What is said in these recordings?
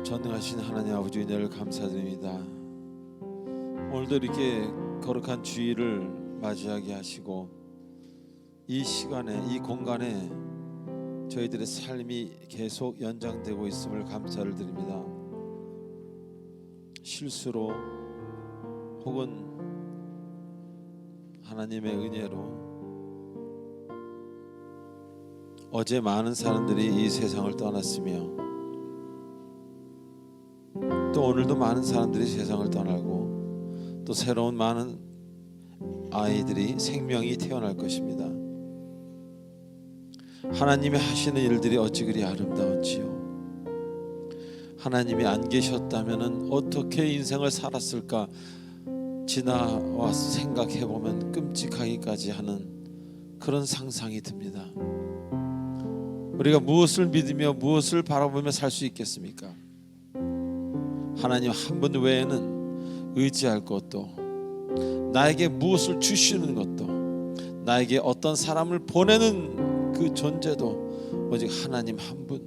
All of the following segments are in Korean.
전능하신 하나님 아버지 은혜를 감사드립니다. 오늘도 이렇게 거룩한 주일을 맞이하게 하시고 이 시간에 이 공간에 저희들의 삶이 계속 연장되고 있음을 감사를 드립니다. 실수로 혹은 하나님의 은혜로 어제 많은 사람들이 이 세상을 떠났으며 또 오늘도 많은 사람들이 세상을 떠나고 또 새로운 많은 아이들이 생명이 태어날 것입니다. 하나님이 하시는 일들이 어찌 그리 아름다운지요. 하나님이 안 계셨다면 어떻게 인생을 살았을까 지나와서 생각해보면 끔찍하기까지 하는 그런 상상이 듭니다. 우리가 무엇을 믿으며 무엇을 바라보며 살 수 있겠습니까? 하나님 한 분 외에는 의지할 것도, 나에게 무엇을 주시는 것도, 나에게 어떤 사람을 보내는 그 존재도 오직 하나님 한 분.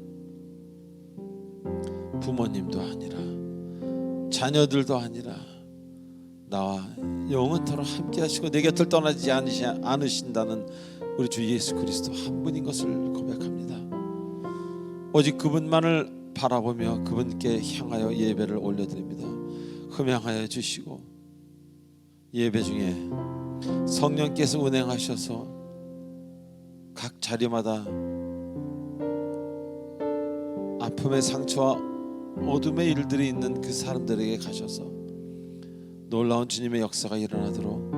부모님도 아니라 자녀들도 아니라 나와 영원토록 함께 하시고 내 곁을 떠나지 않으신다는 우리 주 예수 그리스도 한 분인 것을 고백합니다. 오직 그분만을 바라보며 그분께 향하여 예배를 올려드립니다. 흠양하여 주시고 예배 중에 성령께서 운행하셔서 각 자리마다 아픔의 상처와 어둠의 일들이 있는 그 사람들에게 가셔서 놀라운 주님의 역사가 일어나도록,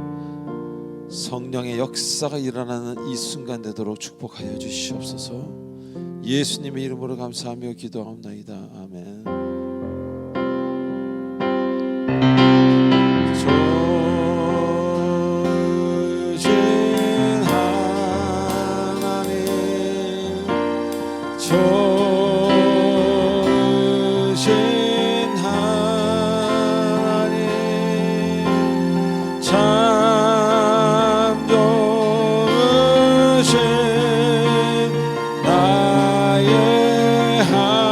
성령의 역사가 일어나는 이 순간 되도록 축복하여 주시옵소서. 예수님의 이름으로 감사하며 기도하옵나이다. 아멘. 좋으신 하나님, 좋으신 하나님, 참 좋으신 나의 하나님.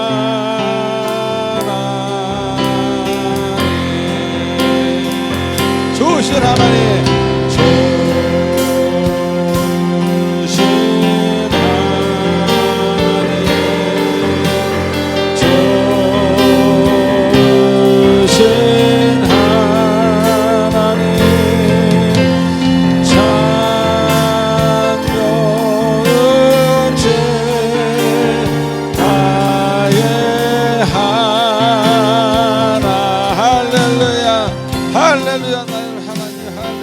좋으신 하나님, 할렐루야. 나의 하나님, 할렐루야.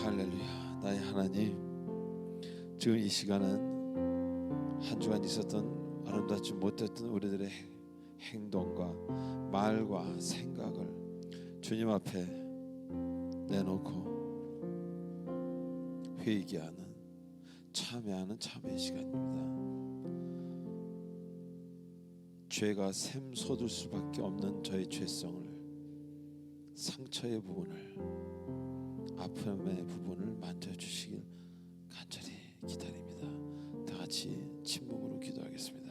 할렐루야. 나의 하나님, 지금 이 시간은 한 주간 있었던 아름답지 못했던 우리들의 행동과 말과 생각을 주님 앞에 내놓고 회개하는, 참회하는 참회의 시간입니다. 죄가 샘솟을 수밖에 없는 저의 죄성을, 상처의 부분을, 아픔의 부분을 만져주시길 간절히 기다립니다. 다 같이 침묵으로 기도하겠습니다.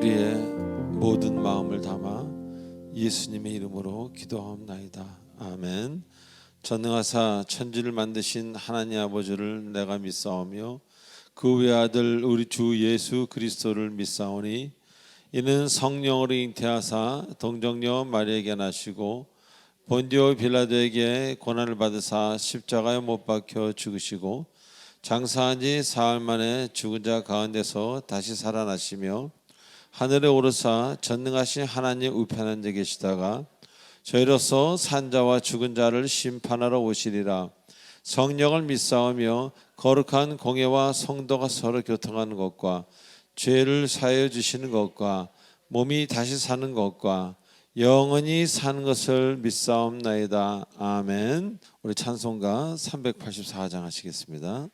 우리의 모든 마음을 담아 예수님의 이름으로 기도하옵나이다. 아멘. 전능하사 천지를 만드신 하나님 아버지를 내가 믿사오며 그 외아들 우리 주 예수 그리스도를 믿사오니 이는 성령으로 잉태하사 동정녀 마리아에게 나시고 본디오 빌라도에게 고난을 받으사 십자가에 못 박혀 죽으시고 장사한 지 사흘 만에 죽은 자 가운데서 다시 살아나시며 하늘에 오르사 전능하신 하나님 우편한 데 계시다가 저희로서 산자와 죽은 자를 심판하러 오시리라. 성령을 믿사오며 거룩한 공예와 성도가 서로 교통하는 것과 죄를 사하여 주시는 것과 몸이 다시 사는 것과 영원히 사는 것을 믿사옵나이다. 아멘. 우리 찬송가 384장 하시겠습니다.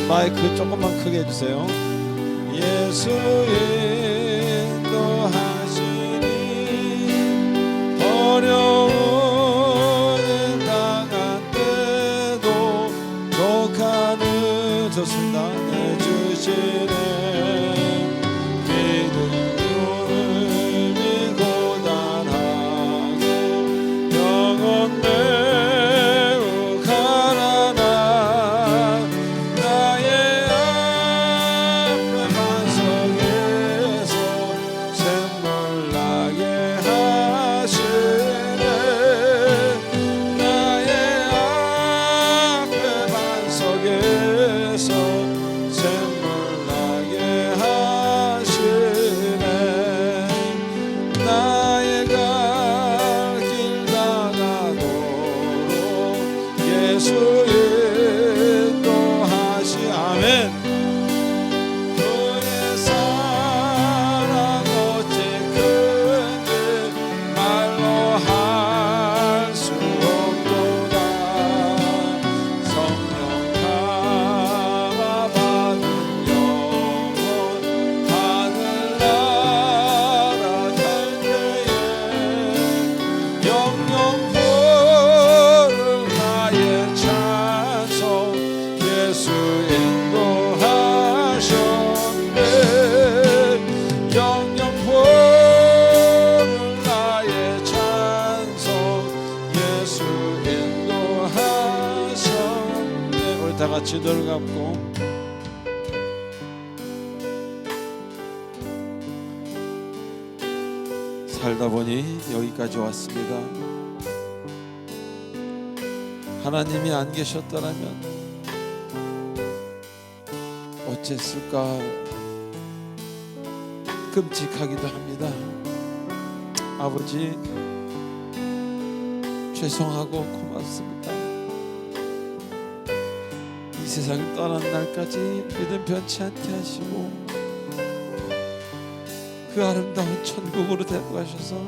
마이크 조금만 크게 해주세요. 예수 인도하시니 어려운 당한 때도 독하는 좋습니다. 내주시네 믿음을 믿고 단하고 영원 매우 가라나 다 같이 눈을 감고 살다 보니 여기까지 왔습니다. 하나님이 안 계셨더라면 어쨌을까 끔찍하기도 합니다. 아버지, 죄송하고 고맙습니다. 이 세상을 떠난 날까지 믿음 변치 않게 하시고 그 아름다운 천국으로 데려가셔서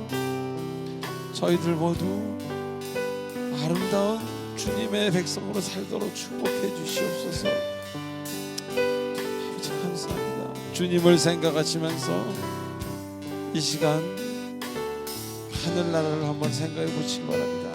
저희들 모두 아름다운 주님의 백성으로 살도록 축복해 주시옵소서. 아버지 감사합니다. 주님을 생각하시면서 이 시간 하늘나라를 한번 생각해 보시기 바랍니다.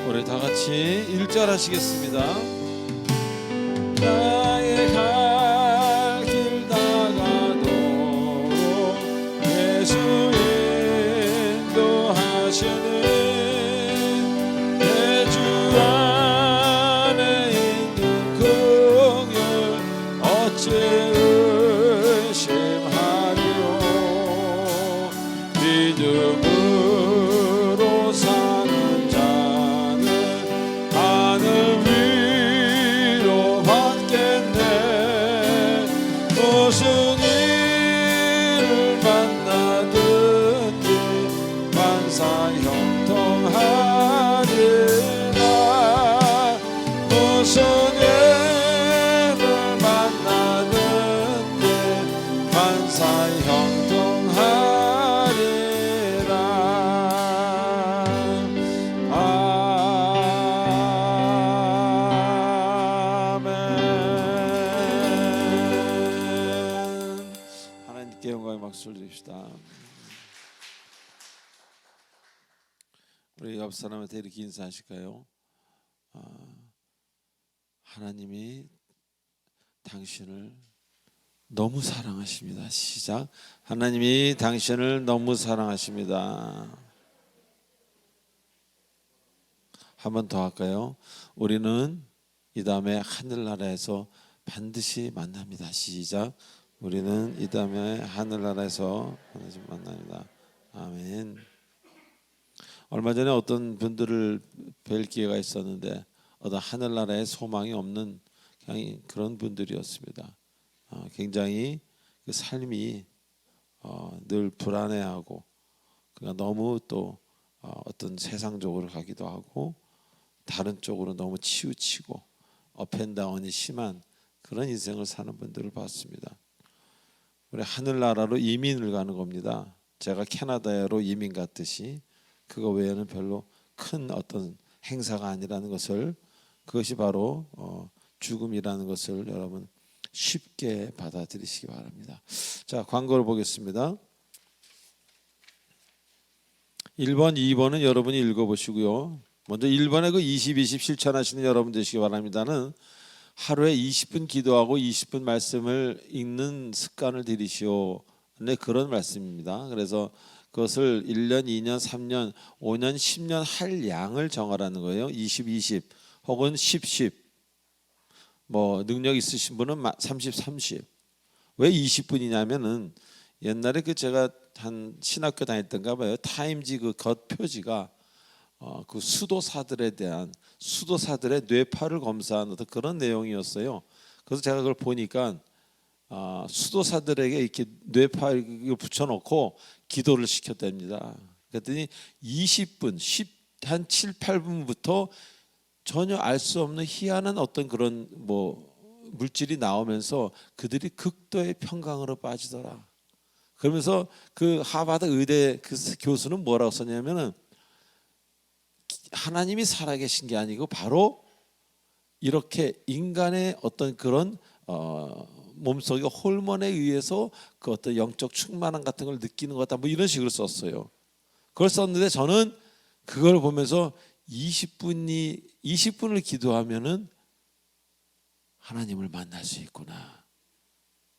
우리 다 같이 1절 하시겠습니다. 나의 갈 길 다가도록 예수 인도하시는 내 주 안에 있는 긍휼 어찌 의심하리요. 믿음으로 사는 자는 하늘 위로 받겠네. 무슨 일을 만나든지 만사 형통하리라. 무슨 일을 만나든지 만사 형통하리라. 하나님께 영광의 박수를 드립시다. 우리 옆 사람한테 이렇게 인사하실까요? 하나님이 당신을 너무 사랑하십니다. 시작. 하나님이 당신을 너무 사랑하십니다. 한 번 더 할까요? 우리는 이 다음에 하늘나라에서 반드시 만납니다. 시작. 우리는 이 다음에 하늘나라에서 반드시 만납니다. 아멘. 얼마 전에 어떤 분들을 뵐 기회가 있었는데 어떤 하늘나라에 소망이 없는 그냥 그런 분들이었습니다. 굉장히 그 삶이 늘 불안해하고 그러니까 너무 또 어떤 세상적으로 가기도 하고 다른 쪽으로 너무 치우치고 업앤다운이 심한 그런 인생을 사는 분들을 봤습니다. 우리 하늘나라로 이민을 가는 겁니다. 제가 캐나다로 이민 갔듯이 그거 외에는 별로 큰 어떤 행사가 아니라는 것을, 그것이 바로 죽음이라는 것을 여러분 쉽게 받아들이시기 바랍니다. 자, 광고를 보겠습니다. 1번, 2번은 여러분이 읽어보시고요. 먼저 1번에 그 20 실천하시는 여러분 되시기 바랍니다는 하루에 20분 기도하고 20분 말씀을 읽는 습관을 들이시오. 네, 그런 말씀입니다. 그래서 그것을 1년, 2년, 3년, 5년, 10년 할 양을 정하라는 거예요. 20 혹은 10 뭐 능력 있으신 분은 30 왜 20분이냐면은 옛날에 그 제가 한 신학교 다녔던가 봐요. 타임지 그 겉표지가 그 수도사들에 대한 수도사들의 뇌파를 검사하는 어떤 그런 내용이었어요. 그래서 제가 그걸 보니까 수도사들에게 이렇게 뇌파를 붙여놓고 기도를 시켰답니다. 그랬더니 20분, 한 7, 8분부터 전혀 알 수 없는 희한한 어떤 그런 뭐 물질이 나오면서 그들이 극도의 평강으로 빠지더라. 그러면서 그 하버드 의대 그 교수는 뭐라고 썼냐면은 하나님이 살아계신 게 아니고 바로 이렇게 인간의 어떤 그런 몸속의 호르몬에 의해서 그 어떤 영적 충만함 같은 걸 느끼는 것 같다. 뭐 이런 식으로 썼어요. 그걸 썼는데 저는 그걸 보면서 20분을 기도하면은 하나님을 만날 수 있구나.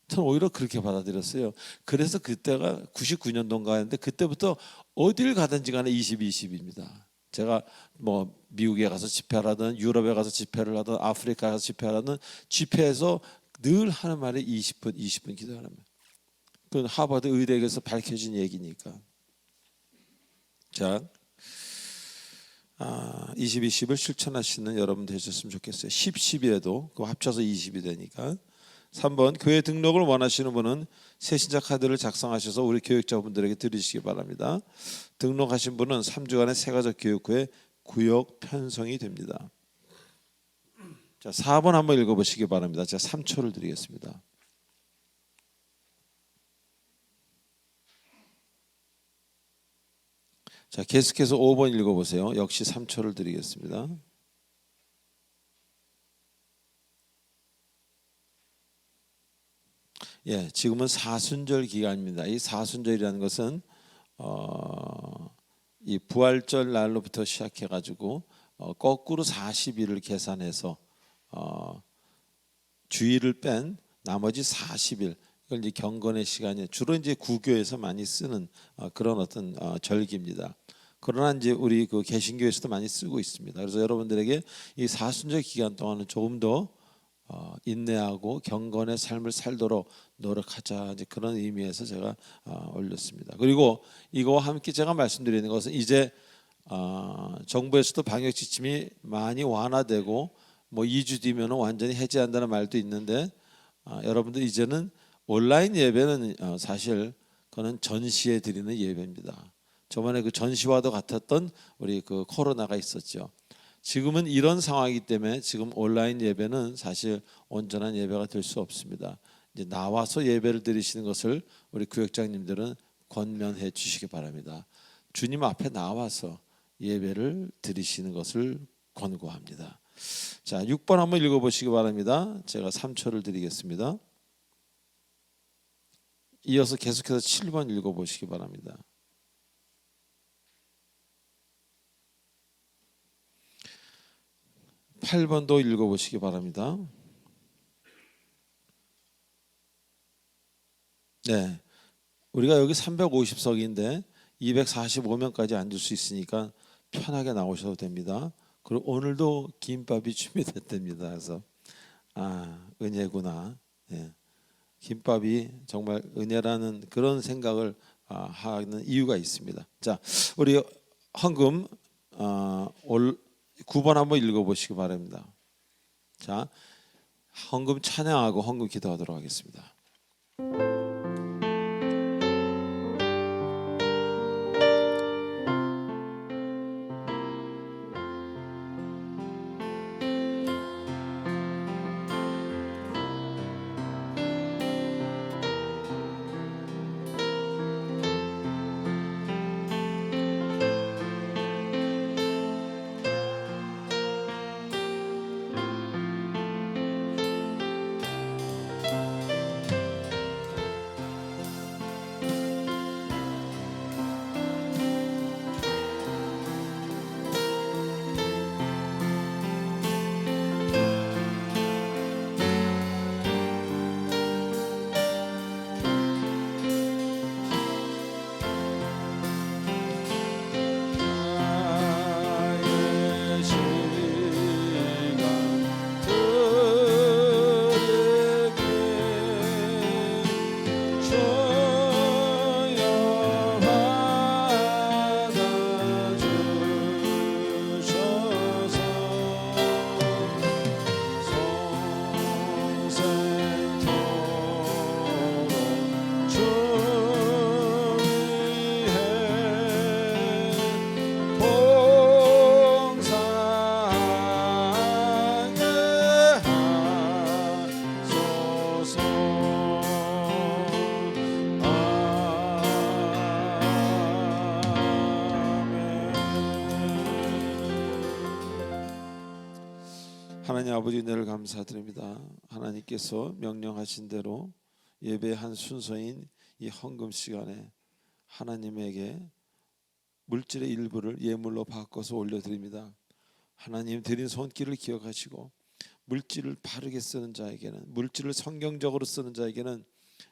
저는 오히려 그렇게 받아들였어요. 그래서 그때가 99년도인가 했는데 그때부터 어딜 가든지 간에 20, 20입니다. 제가 뭐 미국에 가서 집회를 하든 유럽에 가서 집회를 하든 아프리카에 가서 집회를 하든 집회에서 늘 하는 말이 20분, 20분 기도하는 말. 그건 하버드 의대에서 밝혀진 얘기니까. 자, 20, 20을 실천하시는 여러분 되셨으면 좋겠어요. 10, 10에도 그 합쳐서 20이 되니까. 3번 교회 등록을 원하시는 분은 새신자 카드를 작성하셔서 우리 교육자분들에게 드리시기 바랍니다. 등록하신 분은 3주간의 세가족 교육 후에 구역 편성이 됩니다. 자, 4번 한번 읽어보시기 바랍니다. 제가 3초를 드리겠습니다. 자, 계속해서 5번 읽어보세요. 역시 3초를 드리겠습니다. 예, 지금은 사순절 기간입니다. 이 사순절이라는 것은 이 부활절 날로부터 시작해 가지고 거꾸로 40일을 계산해서 주일을 뺀 나머지 40일 이걸 이제 경건의 시간에 주로 이제 구교에서 많이 쓰는 그런 어떤 절기입니다. 그러나 이제 우리 그 개신교에서도 많이 쓰고 있습니다. 그래서 여러분들에게 이 사순절 기간 동안은 조금 더 인내하고 경건의 삶을 살도록 노력하자, 이제 그런 의미에서 제가 올렸습니다. 그리고 이거와 함께 제가 말씀드리는 것은 이제 정부에서도 방역 지침이 많이 완화되고 뭐 2주 뒤면 완전히 해제한다는 말도 있는데 여러분들 이제는 온라인 예배는 사실 그거는 전시에 드리는 예배입니다. 저번에 그 전시와도 같았던 우리 그 코로나가 있었죠. 지금은 이런 상황이기 때문에 지금 온라인 예배는 사실 온전한 예배가 될 수 없습니다. 이제 나와서 예배를 드리시는 것을 우리 구역장님들은 권면해 주시기 바랍니다. 주님 앞에 나와서 예배를 드리시는 것을 권고합니다. 자, 6번 한번 읽어보시기 바랍니다. 제가 3초를 드리겠습니다. 이어서 계속해서 7번 읽어보시기 바랍니다. 8번도 읽어보시기 바랍니다. 네, 우리가 여기 350석인데 245명까지 앉을 수 있으니까 편하게 나오셔도 됩니다. 그리고 오늘도 김밥이 준비됐답니다. 그래서 은혜구나. 네. 김밥이 정말 은혜라는 그런 생각을 하는 이유가 있습니다. 자, 우리 헌금 9번 한번 읽어보시기 바랍니다. 자, 헌금 찬양하고 헌금 기도하도록 하겠습니다. 하나님 아버지 은혜를 감사드립니다. 하나님께서 명령하신 대로 예배의 한 순서인 이 헌금 시간에 하나님에게 물질의 일부를 예물로 바꿔서 올려드립니다. 하나님 드린 손길을 기억하시고 물질을 바르게 쓰는 자에게는, 물질을 성경적으로 쓰는 자에게는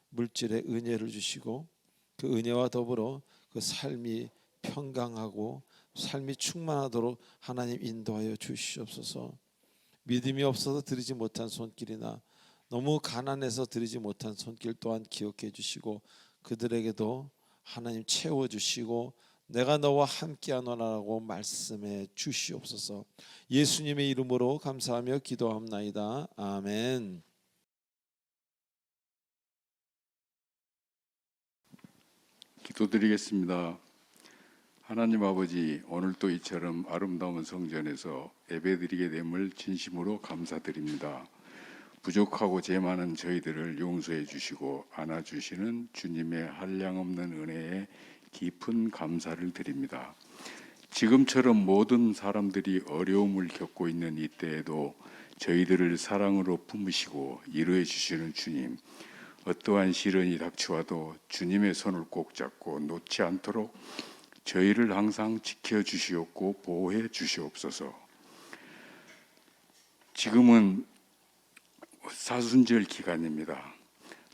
물질의 은혜를 주시고 그 은혜와 더불어 그 삶이 평강하고 삶이 충만하도록 하나님 인도하여 주시옵소서. 믿음이 없어서 드리지 못한 손길이나 너무 가난해서 드리지 못한 손길 또한 기억해 주시고 그들에게도 하나님 채워주시고 내가 너와 함께하노라라고 말씀해 주시옵소서. 예수님의 이름으로 감사하며 기도합나이다. 아멘. 기도드리겠습니다. 하나님 아버지, 오늘도 이처럼 아름다운 성전에서 예배드리게 됨을 진심으로 감사드립니다. 부족하고 죄 많은 저희들을 용서해 주시고 안아주시는 주님의 한량없는 은혜에 깊은 감사를 드립니다. 지금처럼 모든 사람들이 어려움을 겪고 있는 이때에도 저희들을 사랑으로 품으시고 위로해 주시는 주님, 어떠한 시련이 닥쳐와도 주님의 손을 꼭 잡고 놓지 않도록 저희를 항상 지켜주시옵고 보호해 주시옵소서. 지금은 사순절 기간입니다.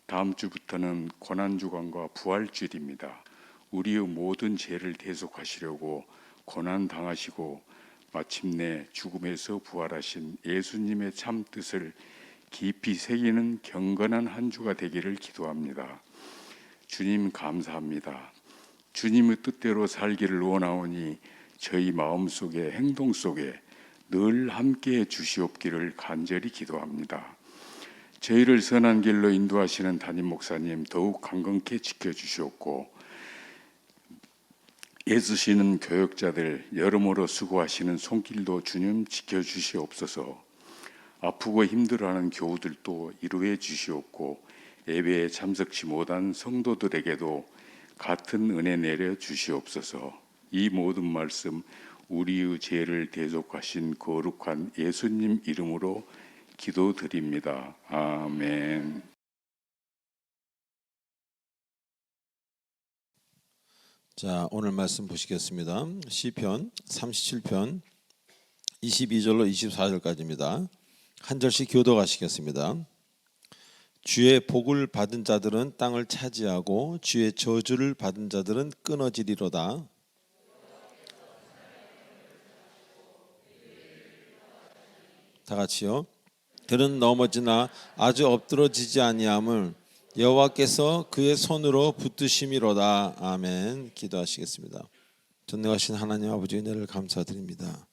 다음 주부터는 고난주간과 부활주일입니다. 우리의 모든 죄를 대속하시려고 고난당하시고 마침내 죽음에서 부활하신 예수님의 참 뜻을 깊이 새기는 경건한 한 주가 되기를 기도합니다. 주님 감사합니다. 주님의 뜻대로 살기를 원하오니 저희 마음속에 행동 속에 늘 함께해 주시옵기를 간절히 기도합니다. 저희를 선한 길로 인도하시는 담임 목사님 더욱 강건케 지켜주시옵고 애쓰시는 교역자들 여러모로 수고하시는 손길도 주님 지켜주시옵소서. 아프고 힘들어하는 교우들도 위로해 주시옵고 예배에 참석치 못한 성도들에게도 같은 은혜 내려 주시옵소서. 이 모든 말씀 우리의 죄를 대속하신 거룩한 예수님 이름으로 기도드립니다. 아멘. 자, 오늘 말씀 보시겠습니다. 시편 37편 22절로 24절까지입니다. 한 절씩 교독하시겠습니다. 주의 복을 받은 자들은 땅을 차지하고 주의 저주를 받은 자들은 끊어지리로다. 다 같이요. 그는 넘어지나 아주 엎드러지지 아니함을 여호와께서 그의 손으로 붙드심이로다. 아멘. 기도하시겠습니다. 전능하신 하나님 아버지 은혜를 감사드립니다.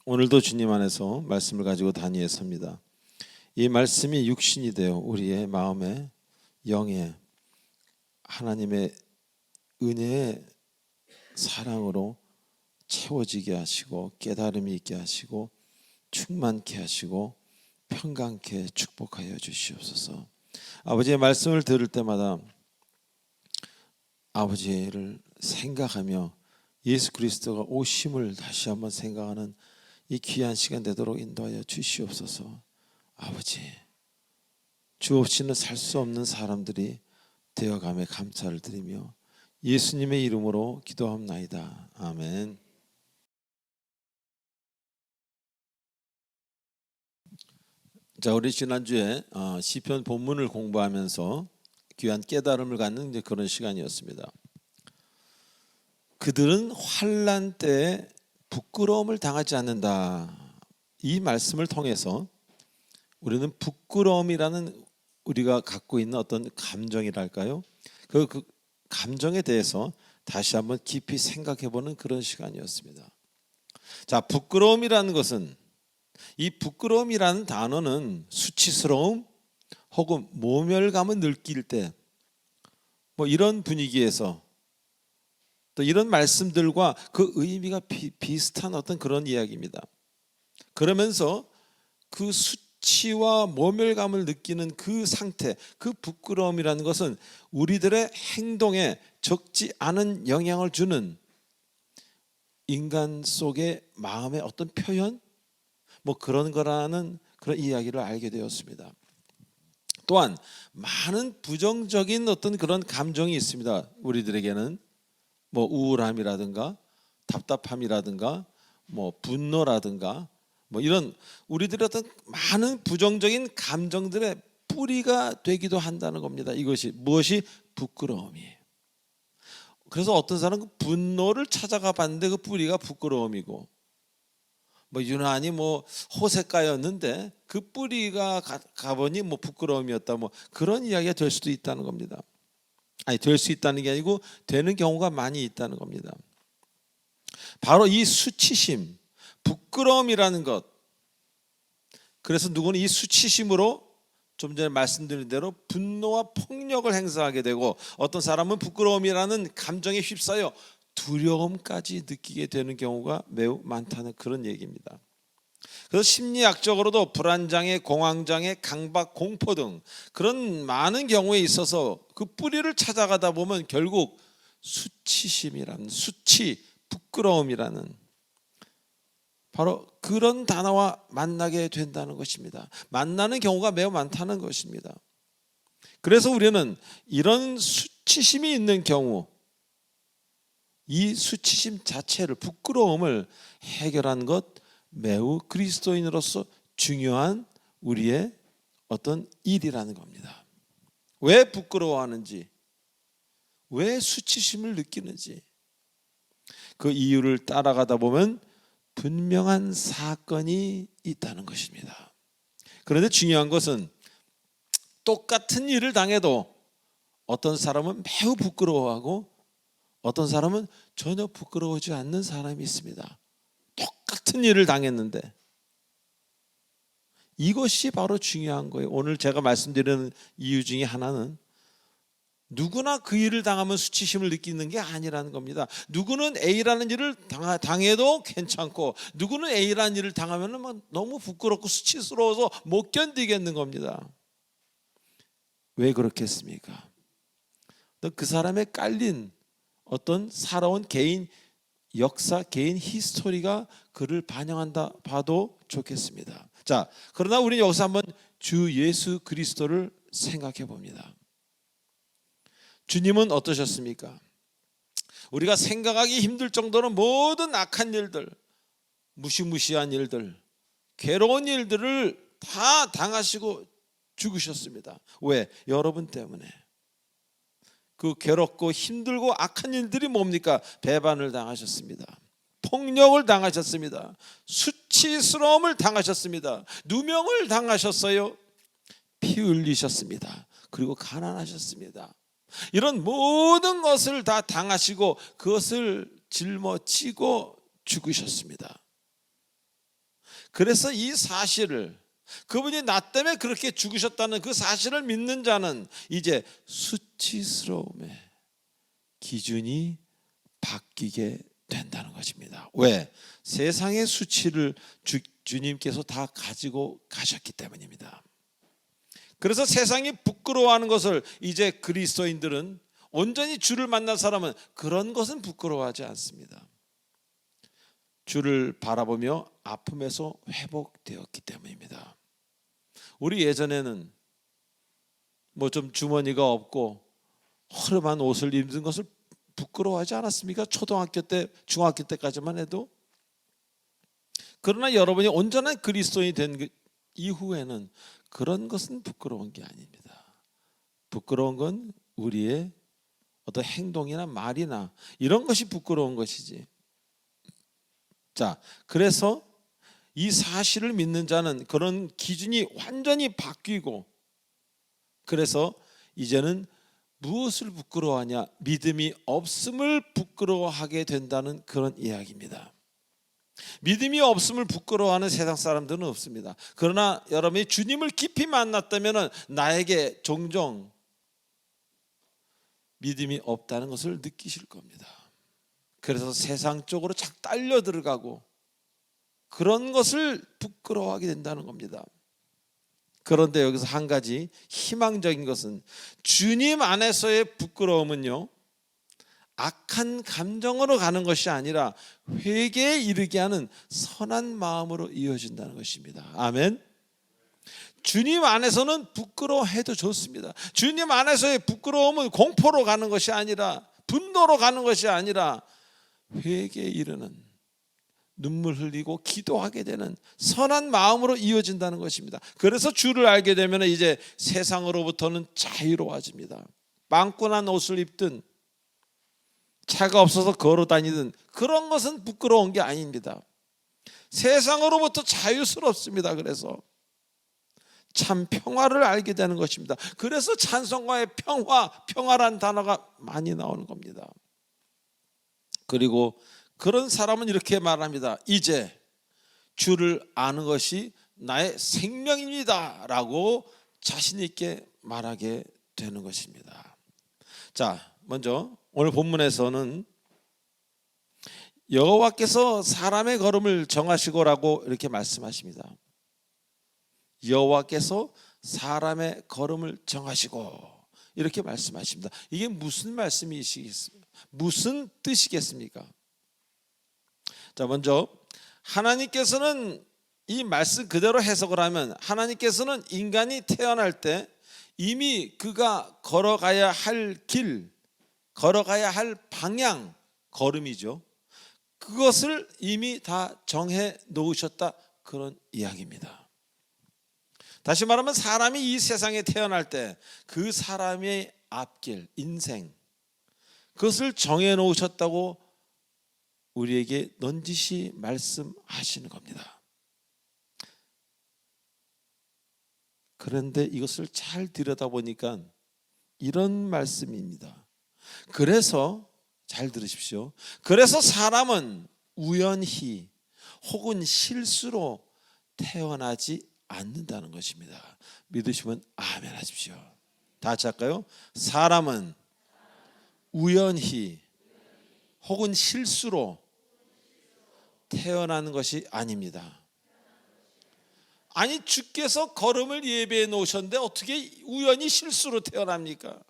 오늘도 주님 안에서 말씀을 가지고 단위에 섭니다. 이 말씀이 육신이 되어 우리의 마음에 영에 하나님의 은혜의 사랑으로 채워지게 하시고 깨달음이 있게 하시고 충만케 하시고 평강케 축복하여 주시옵소서. 아버지의 말씀을 들을 때마다 아버지를 생각하며 예수 그리스도가 오심을 다시 한번 생각하는 이 귀한 시간 되도록 인도하여 주시옵소서. 아버지, 주 없이는 살 수 없는 사람들이 되어감에 감사를 드리며 예수님의 이름으로 기도합나이다. 아멘. 자, 우리 지난주에 시편 본문을 공부하면서 귀한 깨달음을 갖는 그런 시간이었습니다. 그들은 환난 때에 부끄러움을 당하지 않는다. 이 말씀을 통해서 우리는 부끄러움이라는 우리가 갖고 있는 어떤 감정이랄까요? 그 감정에 대해서 다시 한번 깊이 생각해보는 그런 시간이었습니다. 자, 부끄러움이라는 것은, 이 부끄러움이라는 단어는 수치스러움 혹은 모멸감을 느낄 때 뭐 이런 분위기에서 또 이런 말씀들과 그 의미가 비슷한 어떤 그런 이야기입니다. 그러면서 그 수치와 모멸감을 느끼는 그 상태, 그 부끄러움이라는 것은 우리들의 행동에 적지 않은 영향을 주는 인간 속의 마음의 어떤 표현, 뭐 그런 거라는 그런 이야기를 알게 되었습니다. 또한 많은 부정적인 어떤 그런 감정이 있습니다. 우리들에게는 뭐 우울함이라든가 답답함이라든가 뭐 분노라든가 뭐 이런 우리들의 어떤 많은 부정적인 감정들의 뿌리가 되기도 한다는 겁니다. 이것이 무엇이 부끄러움이에요. 그래서 어떤 사람은 분노를 찾아가 봤는데 그 뿌리가 부끄러움이고, 뭐 유난히 뭐 호색가였는데 그 뿌리가 가보니 뭐 부끄러움이었다, 뭐 그런 이야기가 될 수도 있다는 겁니다. 아니, 될 수 있다는 게 아니고 되는 경우가 많이 있다는 겁니다. 바로 이 수치심, 부끄러움이라는 것. 그래서 누구는 이 수치심으로 좀 전에 말씀드린 대로 분노와 폭력을 행사하게 되고, 어떤 사람은 부끄러움이라는 감정에 휩싸여 두려움까지 느끼게 되는 경우가 매우 많다는 그런 얘기입니다. 그래서 심리학적으로도 불안장애, 공황장애, 강박, 공포 등 그런 많은 경우에 있어서 그 뿌리를 찾아가다 보면 결국 수치심이라는, 수치, 부끄러움이라는 바로 그런 단어와 만나게 된다는 것입니다. 만나는 경우가 매우 많다는 것입니다. 그래서 우리는 이런 수치심이 있는 경우, 이 수치심 자체를, 부끄러움을 해결하는 것 매우 그리스도인으로서 중요한 우리의 어떤 일이라는 겁니다. 왜 부끄러워하는지, 왜 수치심을 느끼는지, 그 이유를 따라가다 보면 분명한 사건이 있다는 것입니다. 그런데 중요한 것은 똑같은 일을 당해도 어떤 사람은 매우 부끄러워하고 어떤 사람은 전혀 부끄러워하지 않는 사람이 있습니다. 똑같은 일을 당했는데, 이것이 바로 중요한 거예요. 오늘 제가 말씀드리는 이유 중에 하나는 누구나 그 일을 당하면 수치심을 느끼는 게 아니라는 겁니다. 누구는 A라는 일을 당해도 괜찮고, 누구는 A라는 일을 당하면 너무 부끄럽고 수치스러워서 못 견디겠는 겁니다. 왜 그렇겠습니까? 그 사람의 깔린 어떤 살아온 개인 역사, 개인 히스토리가 그를 반영한다 봐도 좋겠습니다. 자, 그러나 우리는 여기서 한번 주 예수 그리스도를 생각해 봅니다. 주님은 어떠셨습니까? 우리가 생각하기 힘들 정도로 모든 악한 일들, 무시무시한 일들, 괴로운 일들을 다 당하시고 죽으셨습니다. 왜? 여러분 때문에. 그 괴롭고 힘들고 악한 일들이 뭡니까? 배반을 당하셨습니다. 폭력을 당하셨습니다. 수치스러움을 당하셨습니다. 누명을 당하셨어요. 피 흘리셨습니다. 그리고 가난하셨습니다. 이런 모든 것을 다 당하시고 그것을 짊어지고 죽으셨습니다. 그래서 이 사실을, 그분이 나 때문에 그렇게 죽으셨다는 그 사실을 믿는 자는 이제 수치스러움의 기준이 바뀌게 된다는 것입니다. 왜? 세상의 수치를 주님께서 다 가지고 가셨기 때문입니다. 그래서 세상이 부끄러워하는 것을 이제 그리스도인들은, 온전히 주를 만난 사람은 그런 것은 부끄러워하지 않습니다. 주를 바라보며 아픔에서 회복되었기 때문입니다. 우리 예전에는 뭐 좀 주머니가 없고 허름한 옷을 입는 것을 부끄러워하지 않았습니까? 초등학교 때, 중학교 때까지만 해도. 그러나 여러분이 온전한 그리스도인이 된 이후에는 그런 것은 부끄러운 게 아닙니다. 부끄러운 건 우리의 어떤 행동이나 말이나 이런 것이 부끄러운 것이지. 자, 그래서 이 사실을 믿는 자는 그런 기준이 완전히 바뀌고, 그래서 이제는 무엇을 부끄러워하냐? 믿음이 없음을 부끄러워하게 된다는 그런 이야기입니다. 믿음이 없음을 부끄러워하는 세상 사람들은 없습니다. 그러나 여러분이 주님을 깊이 만났다면 나에게 종종 믿음이 없다는 것을 느끼실 겁니다. 그래서 세상 쪽으로 착 딸려 들어가고 그런 것을 부끄러워하게 된다는 겁니다. 그런데 여기서 한 가지 희망적인 것은, 주님 안에서의 부끄러움은요, 악한 감정으로 가는 것이 아니라 회개에 이르게 하는 선한 마음으로 이어진다는 것입니다. 아멘. 주님 안에서는 부끄러워해도 좋습니다. 주님 안에서의 부끄러움은 공포로 가는 것이 아니라, 분노로 가는 것이 아니라 회개에 이르는, 눈물 흘리고 기도하게 되는 선한 마음으로 이어진다는 것입니다. 그래서 주를 알게 되면 이제 세상으로부터는 자유로워집니다. 빵꾸난 옷을 입든 차가 없어서 걸어 다니든 그런 것은 부끄러운 게 아닙니다. 세상으로부터 자유스럽습니다. 그래서 참 평화를 알게 되는 것입니다. 그래서 찬송가에 평화란 단어가 많이 나오는 겁니다. 그리고 그런 사람은 이렇게 말합니다. 이제 주를 아는 것이 나의 생명입니다 라고 자신 있게 말하게 되는 것입니다. 자, 먼저 오늘 본문에서는 여호와께서 사람의 걸음을 정하시고라고 이렇게 말씀하십니다. 여호와께서 사람의 걸음을 정하시고 이렇게 말씀하십니다. 이게 무슨 말씀이시겠습니까? 무슨 뜻이겠습니까? 자, 먼저 하나님께서는 이 말씀 그대로 해석을 하면, 하나님께서는 인간이 태어날 때 이미 그가 걸어가야 할 길, 걸어가야 할 방향, 걸음이죠. 그것을 이미 다 정해 놓으셨다, 그런 이야기입니다. 다시 말하면 사람이 이 세상에 태어날 때 그 사람의 앞길, 인생, 그것을 정해 놓으셨다고 우리에게 넌지시 말씀하시는 겁니다. 그런데 이것을 잘 들여다보니까 이런 말씀입니다. 그래서 잘 들으십시오. 그래서 사람은 우연히 혹은 실수로 태어나지 않는다는 것입니다. 믿으시면 아멘 하십시오. 다 같이 할까요? 사람은 우연히 혹은 실수로 태어나는 것이 아닙니다. 아니, 주께서 걸음을 예배해 놓으셨는데 어떻게 우연히 실수로 태어납니까?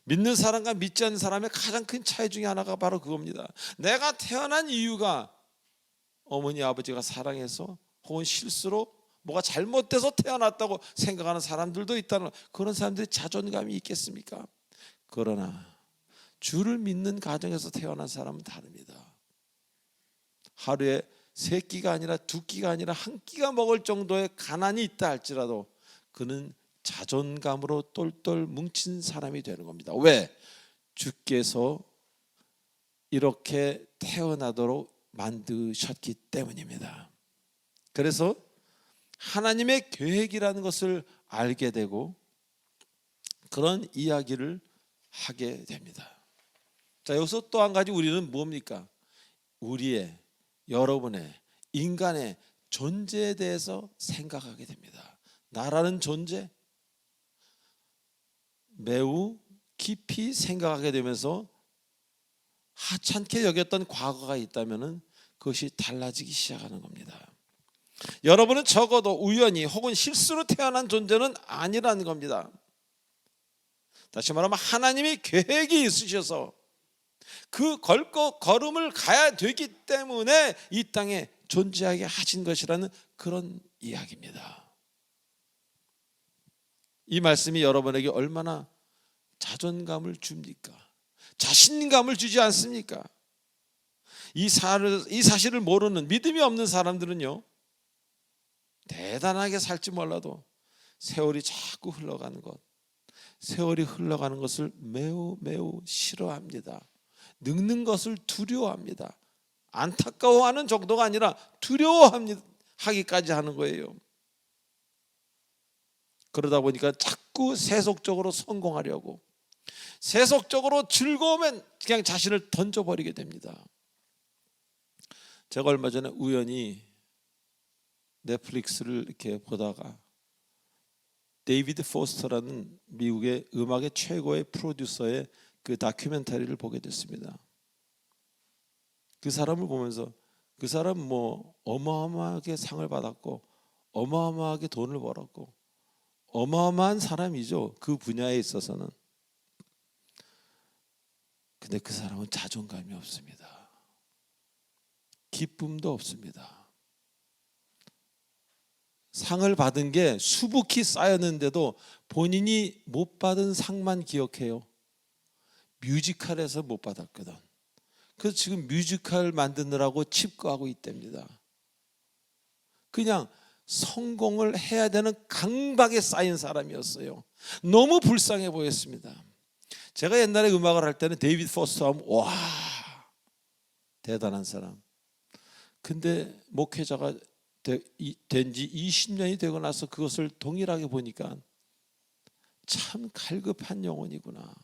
믿는 사람과 믿지 않는 사람의 가장 큰 차이 중에 하나가 바로 그겁니다. 내가 태어난 이유가 어머니 아버지가 사랑해서 혹은 실수로 뭐가 잘못돼서 태어났다고 생각하는 사람들도 있다는, 그런 사람들이 자존감이 있겠습니까? 그러나 주를 믿는 가정에서 태어난 사람은 다릅니다. 하루에 3끼가 아니라 2끼가 아니라 1끼가 먹을 정도의 가난이 있다 할지라도 그는 자존감으로 똘똘 뭉친 사람이 되는 겁니다. 왜? 주께서 이렇게 태어나도록 만드셨기 때문입니다. 그래서 하나님의 계획이라는 것을 알게 되고 그런 이야기를 하게 됩니다. 자, 여기서 또 한 가지 우리는 뭡니까? 우리의, 여러분의, 인간의 존재에 대해서 생각하게 됩니다. 나라는 존재, 매우 깊이 생각하게 되면서 하찮게 여겼던 과거가 있다면 그것이 달라지기 시작하는 겁니다. 여러분은 적어도 우연히 혹은 실수로 태어난 존재는 아니라는 겁니다. 다시 말하면 하나님의 계획이 있으셔서 그 걸음을 가야 되기 때문에 이 땅에 존재하게 하신 것이라는 그런 이야기입니다. 이 말씀이 여러분에게 얼마나 자존감을 줍니까? 자신감을 주지 않습니까? 이 사실을 모르는, 믿음이 없는 사람들은요, 대단하게 살지 몰라도 세월이 자꾸 흘러가는 것, 세월이 흘러가는 것을 매우 매우 싫어합니다. 늙는 것을 두려워합니다. 안타까워하는 정도가 아니라 두려워하기까지 하는 거예요. 그러다 보니까 자꾸 세속적으로 성공하려고, 세속적으로 즐거우면 그냥 자신을 던져버리게 됩니다. 제가 얼마 전에 우연히 넷플릭스를 이렇게 보다가 데이비드 포스터라는 미국의 음악의 최고의 프로듀서의 그 다큐멘터리를 보게 됐습니다. 그 사람을 보면서, 그 사람 뭐 어마어마하게 상을 받았고 어마어마하게 돈을 벌었고 어마어마한 사람이죠. 그 분야에 있어서는. 근데 그 사람은 자존감이 없습니다. 기쁨도 없습니다. 상을 받은 게 수북히 쌓였는데도 본인이 못 받은 상만 기억해요. 뮤지컬에서 못 받았거든. 그래서 지금 뮤지컬 만드느라고 칩거하고 있답니다. 그냥 성공을 해야 되는 강박에 쌓인 사람이었어요. 너무 불쌍해 보였습니다. 제가 옛날에 음악을 할 때는 데이비드 포스터 하면 와, 대단한 사람. 근데 목회자가 된 지 20년이 되고 나서 그것을 동일하게 보니까 참 갈급한 영혼이구나.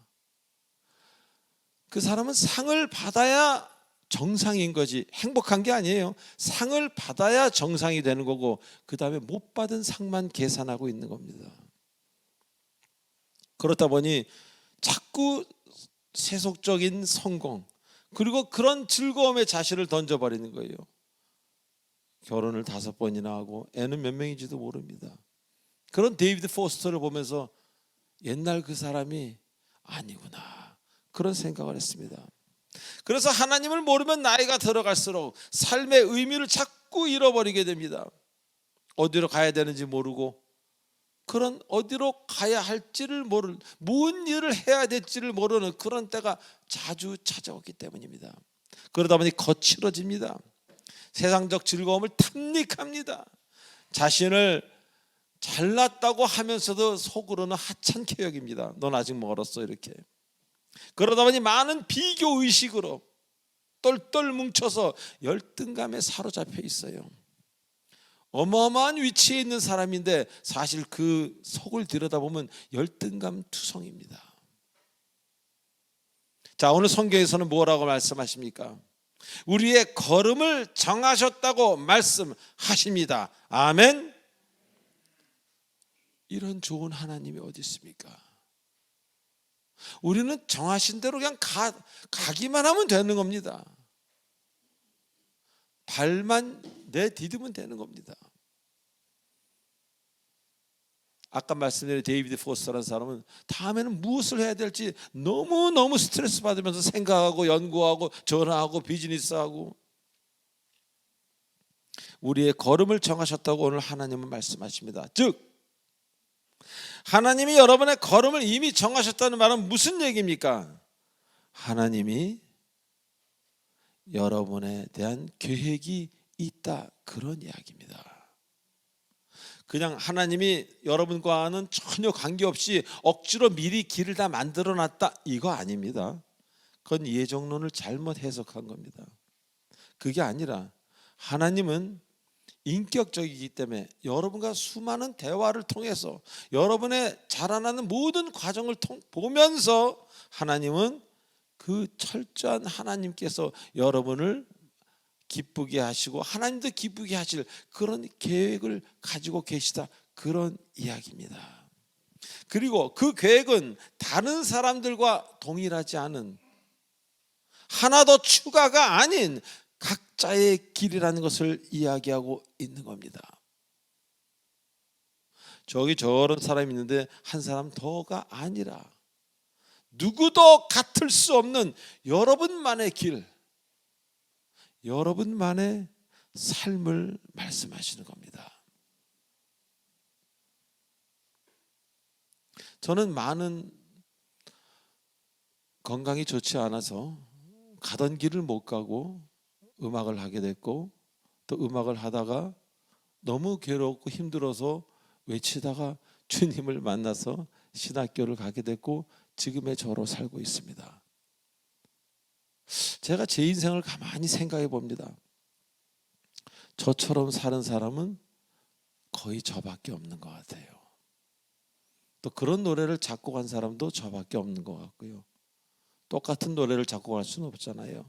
그 사람은 상을 받아야 정상인 거지 행복한 게 아니에요. 상을 받아야 정상이 되는 거고 그 다음에 못 받은 상만 계산하고 있는 겁니다. 그렇다 보니 자꾸 세속적인 성공 그리고 그런 즐거움에 자신을 던져버리는 거예요. 결혼을 5번이나 하고 애는 몇 명인지도 모릅니다. 그런 데이비드 포스터를 보면서 옛날 그 사람이 아니구나 그런 생각을 했습니다. 그래서 하나님을 모르면 나이가 들어갈수록 삶의 의미를 자꾸 잃어버리게 됩니다. 어디로 가야 되는지 모르고 그런 어디로 가야 할지를 모르는 무슨 일을 해야 될지를 모르는 그런 때가 자주 찾아오기 때문입니다. 그러다 보니 거칠어집니다. 세상적 즐거움을 탐닉합니다. 자신을 잘났다고 하면서도 속으로는 하찮게 여깁니다. 넌 아직 멀었어 이렇게. 그러다 보니 많은 비교의식으로 똘똘 뭉쳐서 열등감에 사로잡혀 있어요. 어마어마한 위치에 있는 사람인데 사실 그 속을 들여다보면 열등감 투성입니다. 자, 오늘 성경에서는 뭐라고 말씀하십니까? 우리의 걸음을 정하셨다고 말씀하십니다. 아멘. 이런 좋은 하나님이 어디 있습니까? 우리는 정하신 대로 그냥 가기만 하면 되는 겁니다. 발만 내디디면 되는 겁니다. 아까 말씀드린 데이비드 포스터라는 사람은 다음에는 무엇을 해야 될지 너무너무 스트레스 받으면서 생각하고 연구하고 전화하고 비즈니스하고 우리의 걸음을 정하셨다고 오늘 하나님은 말씀하십니다. 즉 하나님이 여러분의 걸음을 이미 정하셨다는 말은 무슨 얘기입니까? 하나님이 여러분에 대한 계획이 있다 그런 이야기입니다. 그냥 하나님이 여러분과는 전혀 관계없이 억지로 미리 길을 다 만들어놨다 이거 아닙니다. 그건 예정론을 잘못 해석한 겁니다. 그게 아니라 하나님은 인격적이기 때문에 여러분과 수많은 대화를 통해서 여러분의 자라나는 모든 과정을 보면서 하나님은 그 철저한 하나님께서 여러분을 기쁘게 하시고 하나님도 기쁘게 하실 그런 계획을 가지고 계시다 그런 이야기입니다. 그리고 그 계획은 다른 사람들과 동일하지 않은 하나 더 추가가 아닌 각자의 길이라는 것을 이야기하고 있는 겁니다. 저기 저런 사람이 있는데 한 사람 더가 아니라 누구도 같을 수 없는 여러분만의 길, 여러분만의 삶을 말씀하시는 겁니다. 저는 많은 건강이 좋지 않아서 가던 길을 못 가고 음악을 하게 됐고 또 음악을 하다가 너무 괴롭고 힘들어서 외치다가 주님을 만나서 신학교를 가게 됐고 지금의 저로 살고 있습니다. 제가 제 인생을 가만히 생각해 봅니다. 저처럼 사는 사람은 거의 저밖에 없는 것 같아요. 또 그런 노래를 작곡한 사람도 저밖에 없는 것 같고요. 똑같은 노래를 작곡할 수는 없잖아요.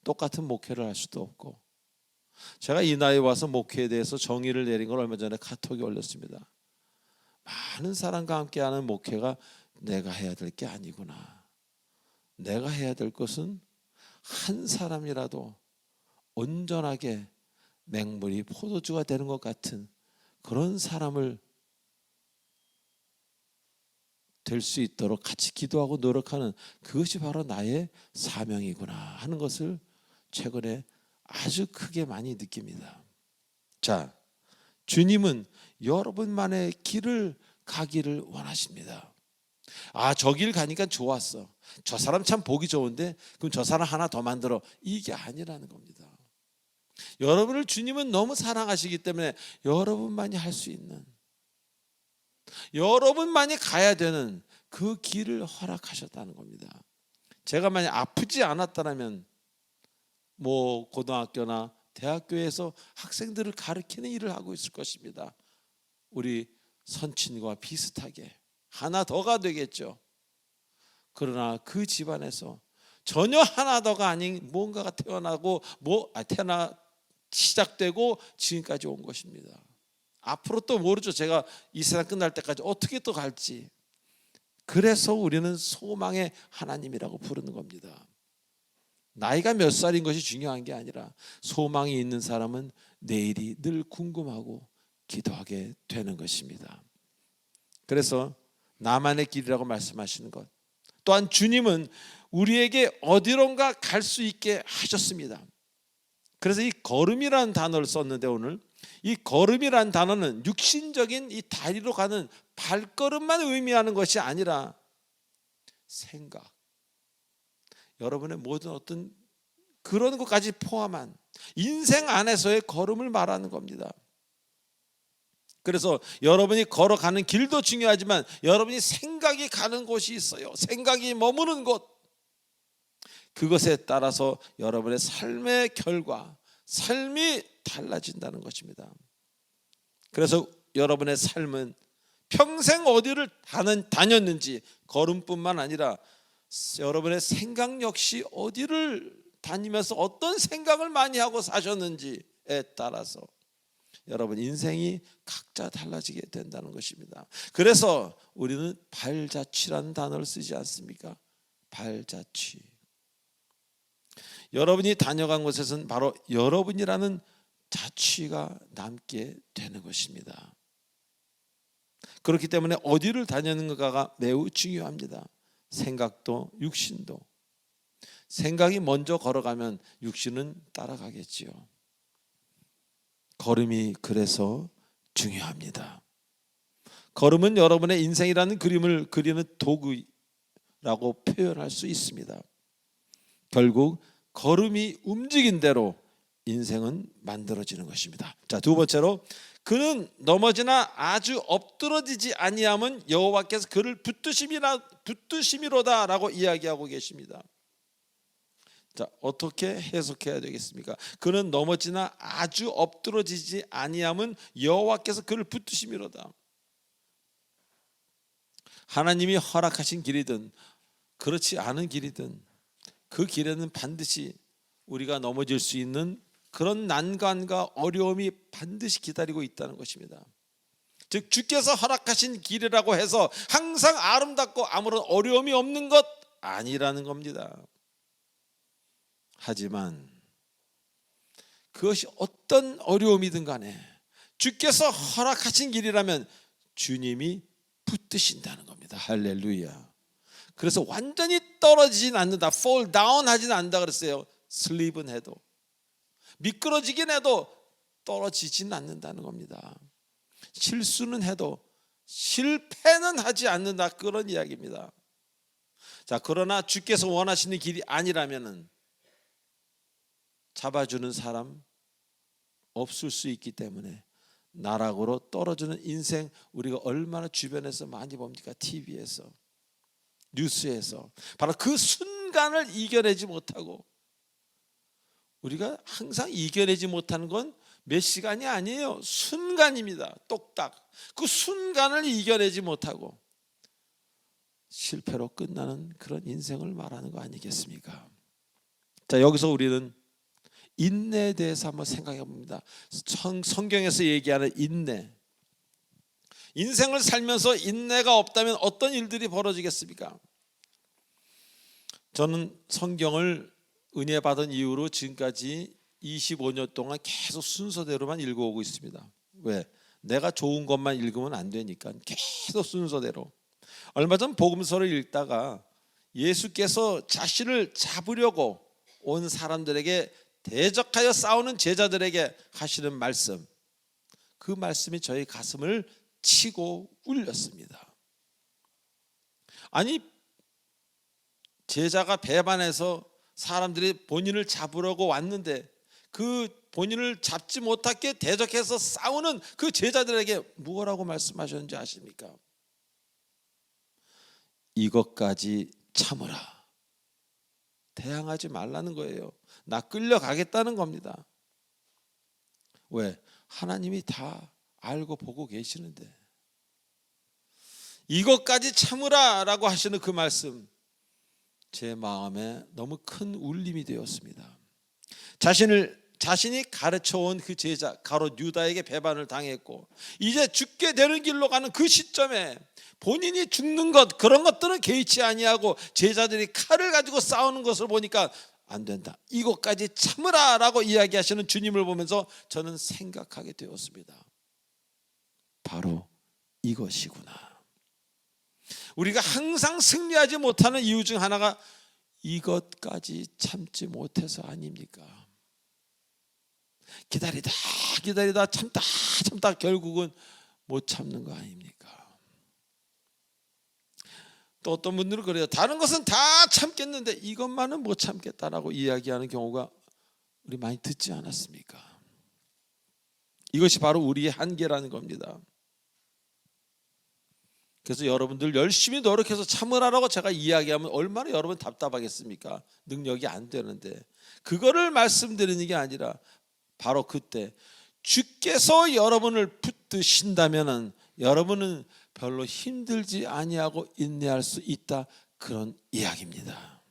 똑같은 목회를 할 수도 없고. 제가 이 나이에 와서 목회에 대해서 정의를 내린 걸 얼마 전에 카톡에 올렸습니다. 많은 사람과 함께하는 목회가 내가 해야 될 게 아니구나. 내가 해야 될 것은 한 사람이라도 온전하게 맹물이 포도주가 되는 것 같은 그런 사람을 될 수 있도록 같이 기도하고 노력하는 그것이 바로 나의 사명이구나 하는 것을 최근에 아주 크게 많이 느낍니다. 자, 주님은 여러분만의 길을 가기를 원하십니다. 아, 저 길 가니까 좋았어. 저 사람 참 보기 좋은데 그럼 저 사람 하나 더 만들어. 이게 아니라는 겁니다. 여러분을 주님은 너무 사랑하시기 때문에 여러분만이 할 수 있는, 여러분만이 가야 되는 그 길을 허락하셨다는 겁니다. 제가 만약 아프지 않았다면 뭐 고등학교나 대학교에서 학생들을 가르치는 일을 하고 있을 것입니다. 우리 선친과 비슷하게 하나 더가 되겠죠. 그러나 그 집안에서 전혀 하나 더가 아닌 뭔가가 태어나고 시작되고 지금까지 온 것입니다. 앞으로 또 모르죠. 제가 이 세상 끝날 때까지 어떻게 또 갈지. 그래서 우리는 소망의 하나님이라고 부르는 겁니다. 나이가 몇 살인 것이 중요한 게 아니라 소망이 있는 사람은 내일이 늘 궁금하고 기도하게 되는 것입니다. 그래서 나만의 길이라고 말씀하시는 것, 또한 주님은 우리에게 어디론가 갈 수 있게 하셨습니다. 그래서 이 걸음이라는 단어를 썼는데 오늘 이 걸음이라는 단어는 육신적인 이 다리로 가는 발걸음만 의미하는 것이 아니라 생각, 여러분의 모든 어떤 그런 것까지 포함한 인생 안에서의 걸음을 말하는 겁니다. 그래서 여러분이 걸어가는 길도 중요하지만 여러분이 생각이 가는 곳이 있어요. 생각이 머무는 곳, 그것에 따라서 여러분의 삶의 결과, 삶이 달라진다는 것입니다. 그래서 여러분의 삶은 평생 어디를 다녔는지, 걸음뿐만 아니라 여러분의 생각 역시 어디를 다니면서 어떤 생각을 많이 하고 사셨는지에 따라서 여러분 인생이 각자 달라지게 된다는 것입니다. 그래서 우리는 발자취라는 단어를 쓰지 않습니까? 발자취. 여러분이 다녀간 곳에서는 바로 여러분이라는 자취가 남게 되는 것입니다. 그렇기 때문에 어디를 다녔는가가 매우 중요합니다. 생각도 육신도. 생각이 먼저 걸어가면 육신은 따라가겠지요. 걸음이 그래서 중요합니다. 걸음은 여러분의 인생이라는 그림을 그리는 도구라고 표현할 수 있습니다. 결국 걸음이 움직인 대로 인생은 만들어지는 것입니다. 자, 두 번째로 그는 넘어지나 아주 엎드러지지 아니함은 여호와께서 그를 붙드심이로다라고 이야기하고 계십니다. 자, 어떻게 해석해야 되겠습니까? 그는 넘어지나 아주 엎드러지지 아니함은 여호와께서 그를 붙드심이로다. 하나님이 허락하신 길이든 그렇지 않은 길이든 그 길에는 반드시 우리가 넘어질 수 있는 그런 난관과 어려움이 반드시 기다리고 있다는 것입니다. 즉 주께서 허락하신 길이라고 해서 항상 아름답고 아무런 어려움이 없는 것 아니라는 겁니다. 하지만 그것이 어떤 어려움이든 간에 주께서 허락하신 길이라면 주님이 붙드신다는 겁니다. 할렐루야. 그래서 완전히 떨어지진 않는다, fall down 하진 않는다 그랬어요. 슬립은 해도, 미끄러지긴 해도 떨어지진 않는다는 겁니다. 실수는 해도 실패는 하지 않는다, 그런 이야기입니다. 자, 그러나 주께서 원하시는 길이 아니라면은 잡아주는 사람 없을 수 있기 때문에 나락으로 떨어지는 인생 우리가 얼마나 주변에서 많이 봅니까? TV에서, 뉴스에서. 바로 그 순간을 이겨내지 못하고, 우리가 항상 이겨내지 못하는 건 몇 시간이 아니에요. 순간입니다. 똑딱 그 순간을 이겨내지 못하고 실패로 끝나는 그런 인생을 말하는 거 아니겠습니까? 자, 여기서 우리는 인내에 대해서 한번 생각해 봅니다. 성경에서 얘기하는 인내, 인생을 살면서 인내가 없다면 어떤 일들이 벌어지겠습니까? 저는 성경을 은혜 받은 이후로 지금까지 25년 동안 계속 순서대로만 읽어오고 있습니다. 왜? 내가 좋은 것만 읽으면 안 되니까 계속 순서대로. 얼마 전 복음서를 읽다가 예수께서 자신을 잡으려고 온 사람들에게 대적하여 싸우는 제자들에게 하시는 말씀, 그 말씀이 저희 가슴을 치고 울렸습니다. 아니, 제자가 배반해서 사람들이 본인을 잡으려고 왔는데 그 본인을 잡지 못하게 대적해서 싸우는 그 제자들에게 무엇라고 말씀하셨는지 아십니까? 이것까지 참으라. 대항하지 말라는 거예요. 나 끌려가겠다는 겁니다. 왜? 하나님이 다 알고 보고 계시는데. 이것까지 참으라라고 하시는 그 말씀, 제 마음에 너무 큰 울림이 되었습니다. 자신이 가르쳐온 그 제자 가롯 유다에게 배반을 당했고 이제 죽게 되는 길로 가는 그 시점에 본인이 죽는 것, 그런 것들은 개의치 아니하고 제자들이 칼을 가지고 싸우는 것을 보니까 안 된다, 이것까지 참으라 라고 이야기하시는 주님을 보면서 저는 생각하게 되었습니다. 바로 이것이구나. 우리가 항상 승리하지 못하는 이유 중 하나가 이것까지 참지 못해서 아닙니까? 기다리다 참다 결국은 못 참는 거 아닙니까? 또 어떤 분들은 그래요. 다른 것은 다 참겠는데 이것만은 못 참겠다라고 이야기하는 경우가 우리 많이 듣지 않았습니까? 이것이 바로 우리의 한계라는 겁니다. 그래서 여러분들 열심히 노력해서 참으라라고 제가 이야기하면 얼마나 여러분 답답하겠습니까? 능력이 안 되는데. 그거를 말씀드리는 게 아니라 바로 그때 주께서 여러분을 붙드신다면은 여러분은 별로 힘들지 아니하고 인내할 수 있다, 그런 이야기입니다.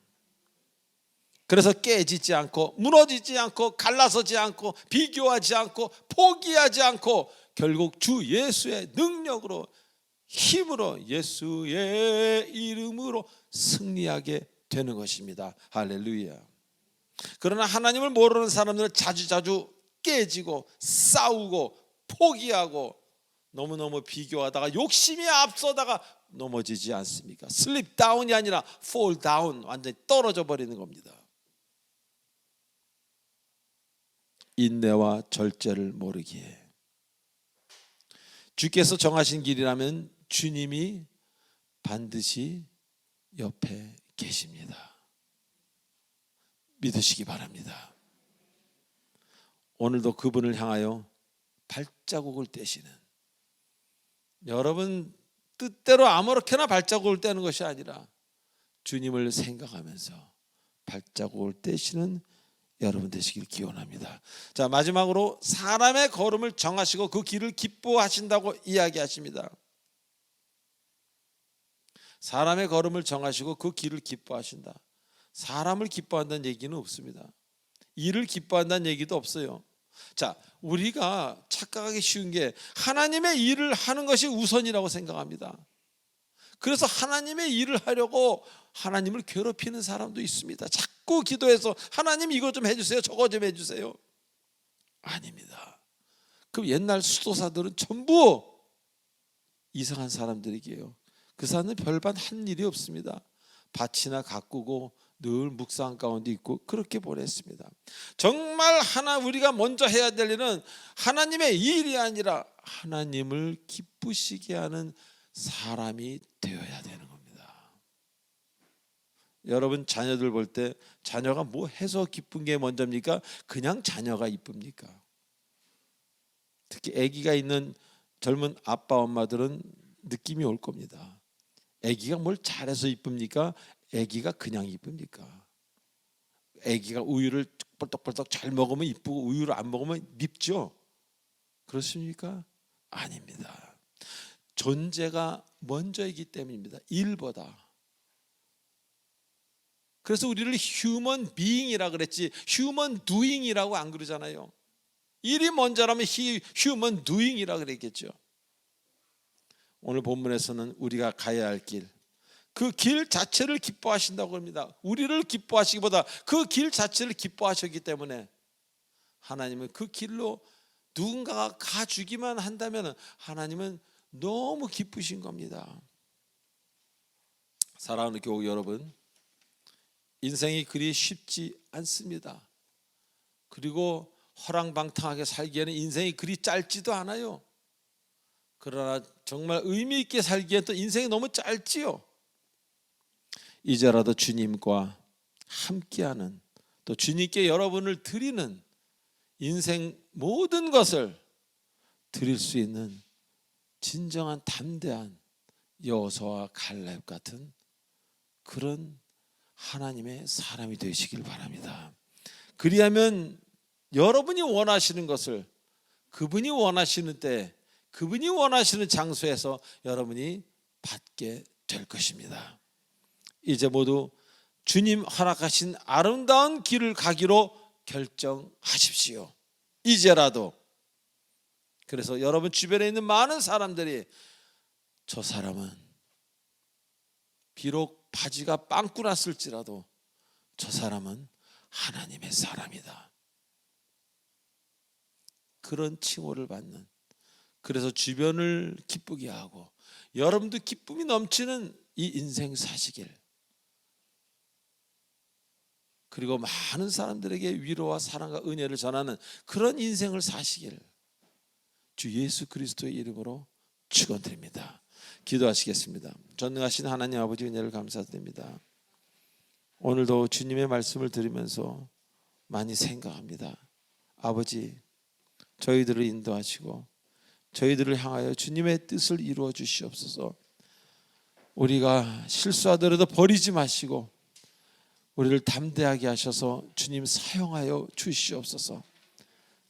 그래서 깨지지 않고 무너지지 않고 갈라서지 않고 비교하지 않고 포기하지 않고 결국 주 예수의 능력으로, 힘으로, 예수의 이름으로 승리하게 되는 것입니다. 할렐루야. 그러나 하나님을 모르는 사람들은 자주자주 깨지고 싸우고 포기하고 너무너무 비교하다가 욕심이 앞서다가 넘어지지 않습니까? 슬립 다운이 아니라 fall down, 완전히 떨어져 버리는 겁니다. 인내와 절제를 모르기에. 주께서 정하신 길이라면 주님이 반드시 옆에 계십니다. 믿으시기 바랍니다. 오늘도 그분을 향하여 발자국을 떼시는, 여러분 뜻대로 아무렇게나 발자국을 떼는 것이 아니라 주님을 생각하면서 발자국을 떼시는 여러분 되시길 기원합니다. 자, 마지막으로 사람의 걸음을 정하시고 그 길을 기뻐하신다고 이야기하십니다. 사람의 걸음을 정하시고 그 길을 기뻐하신다. 사람을 기뻐한다는 얘기는 없습니다. 일을 기뻐한다는 얘기도 없어요. 자, 우리가 착각하기 쉬운 게 하나님의 일을 하는 것이 우선이라고 생각합니다. 그래서 하나님의 일을 하려고 하나님을 괴롭히는 사람도 있습니다. 자꾸 기도해서 하나님 이거 좀 해주세요, 저거 좀 해주세요. 아닙니다. 그럼 옛날 수도사들은 전부 이상한 사람들이게요. 그 사람은 별반 한 일이 없습니다. 밭이나 가꾸고 늘 묵상 가운데 있고 그렇게 보냈습니다. 정말 우리가 먼저 해야 될 일은 하나님의 일이 아니라 하나님을 기쁘시게 하는 사람이 되어야 되는 겁니다. 여러분 자녀들 볼 때 자녀가 뭐 해서 기쁜 게 먼저입니까? 그냥 자녀가 이쁩니까? 특히 아기가 있는 젊은 아빠 엄마들은 느낌이 올 겁니다. 아기가 뭘 잘해서 이쁩니까? 아기가 그냥 이쁩니까? 아기가 우유를 뻘떡뻘떡 잘 먹으면 이쁘고 우유를 안 먹으면 밉죠? 그렇습니까? 아닙니다. 존재가 먼저이기 때문입니다. 일보다. 그래서 우리를 휴먼 비잉이라 그랬지 휴먼 두잉이라고 안 그러잖아요. 일이 먼저라면 휴먼 두잉이라 그랬겠죠. 오늘 본문에서는 우리가 가야 할 길, 그 길 자체를 기뻐하신다고 합니다. 우리를 기뻐하시기보다 그 길 자체를 기뻐하셨기 때문에 하나님은 그 길로 누군가가 가주기만 한다면 하나님은 너무 기쁘신 겁니다. 사랑하는 교우 여러분, 인생이 그리 쉽지 않습니다. 그리고 허랑방탕하게 살기에는 인생이 그리 짧지도 않아요. 그러나 정말 의미 있게 살기엔 또 인생이 너무 짧지요. 이제라도 주님과 함께하는, 또 주님께 여러분을 드리는, 인생 모든 것을 드릴 수 있는 진정한 담대한 여호수아와 갈렙 같은 그런 하나님의 사람이 되시길 바랍니다. 그리하면 여러분이 원하시는 것을 그분이 원하시는 때, 그분이 원하시는 장소에서 여러분이 받게 될 것입니다. 이제 모두 주님 허락하신 아름다운 길을 가기로 결정하십시오. 이제라도. 그래서 여러분 주변에 있는 많은 사람들이 저 사람은 비록 바지가 빵꾸 났을지라도 저 사람은 하나님의 사람이다, 그런 칭호를 받는, 그래서 주변을 기쁘게 하고 여러분도 기쁨이 넘치는 이 인생 사시길, 그리고 많은 사람들에게 위로와 사랑과 은혜를 전하는 그런 인생을 사시길 주 예수 그리스도의 이름으로 축원드립니다. 기도하시겠습니다. 전능하신 하나님 아버지, 은혜를 감사드립니다. 오늘도 주님의 말씀을 들으면서 많이 생각합니다. 아버지, 저희들을 인도하시고 저희들을 향하여 주님의 뜻을 이루어 주시옵소서. 우리가 실수하더라도 버리지 마시고 우리를 담대하게 하셔서 주님 사용하여 주시옵소서.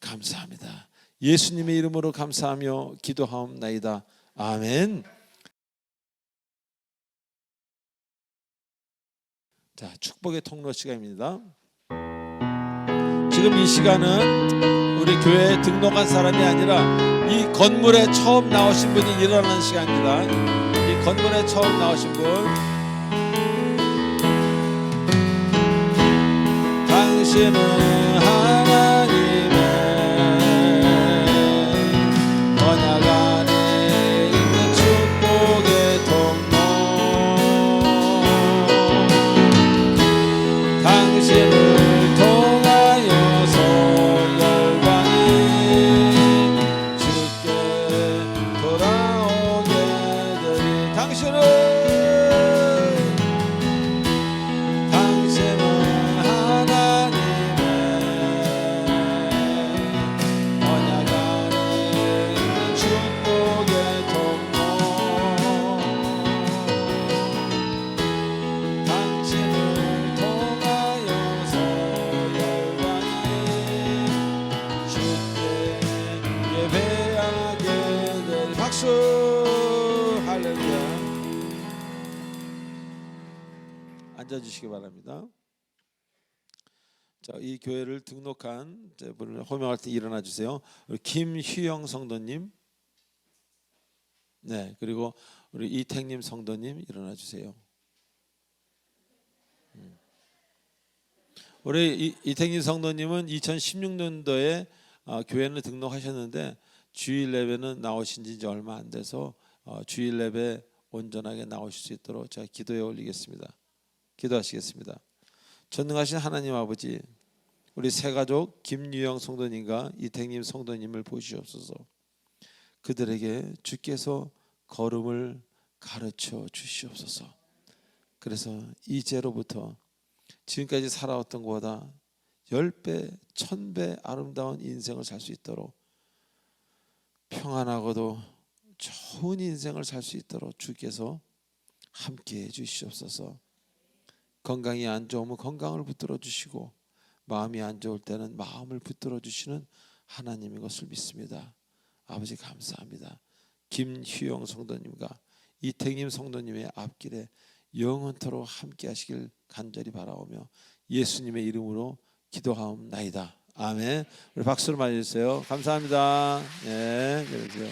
감사합니다. 예수님의 이름으로 감사하며 기도하옵나이다. 아멘. 자, 축복의 통로 시간입니다. 지금 이 시간은 우리 교회에 등록한 사람이 아니라 이 건물에 처음 나오신 분이 일어나는 시간입니다. 이 건물에 처음 나오신 분, 당신은 하나님의 언약 안에 있는 축복의 통로, 당신을 통하여서 열방이 주께 돌아오게 되리. 당신은 앉아주시기 바랍니다. 자, 이 교회를 등록한 분을 호명할 때 일어나 주세요. 우리 김휘영 성도님, 네, 그리고 우리 이택님 성도님 일어나 주세요. 우리 이택님 성도님은 2016년도에 교회를 등록하셨는데 주일 예배는 나오신 지 이제 얼마 안 돼서 주일 예배 온전하게 나오실 수 있도록 제가 기도에 올리겠습니다. 기도하시겠습니다. 전능하신 하나님 아버지, 우리 세 가족 김유영 성도님과 이택님 성도님을 보시옵소서. 그들에게 주께서 걸음을 가르쳐 주시옵소서. 그래서 이제로부터 지금까지 살아왔던 것보다 10배, 1000배 아름다운 인생을 살 수 있도록, 평안하고도 좋은 인생을 살 수 있도록 주께서 함께해 주시옵소서. 건강이 안 좋으면 건강을 붙들어 주시고 마음이 안 좋을 때는 마음을 붙들어 주시는 하나님인 것을 믿습니다. 아버지 감사합니다. 김휘영 성도님과 이택님 성도님의 앞길에 영원토록 함께 하시길 간절히 바라오며 예수님의 이름으로 기도하옵나이다. 아멘. 우리 박수를 맞아 주세요. 감사합니다. 네, 그러세요.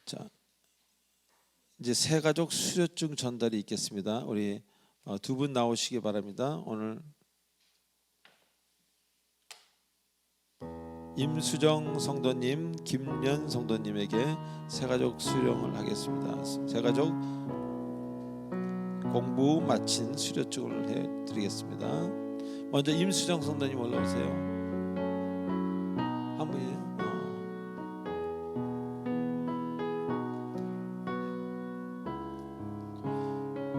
자, 이제 새 가족 수료증 전달이 있겠습니다. 우리 두 분 나오시기 바랍니다. 오늘 임수정 성도님, 김연 성도님에게 새가족 수령을 하겠습니다. 새가족 공부 마친 수료증을 해드리겠습니다. 먼저 임수정 성도님 올라오세요. 한 분이에요.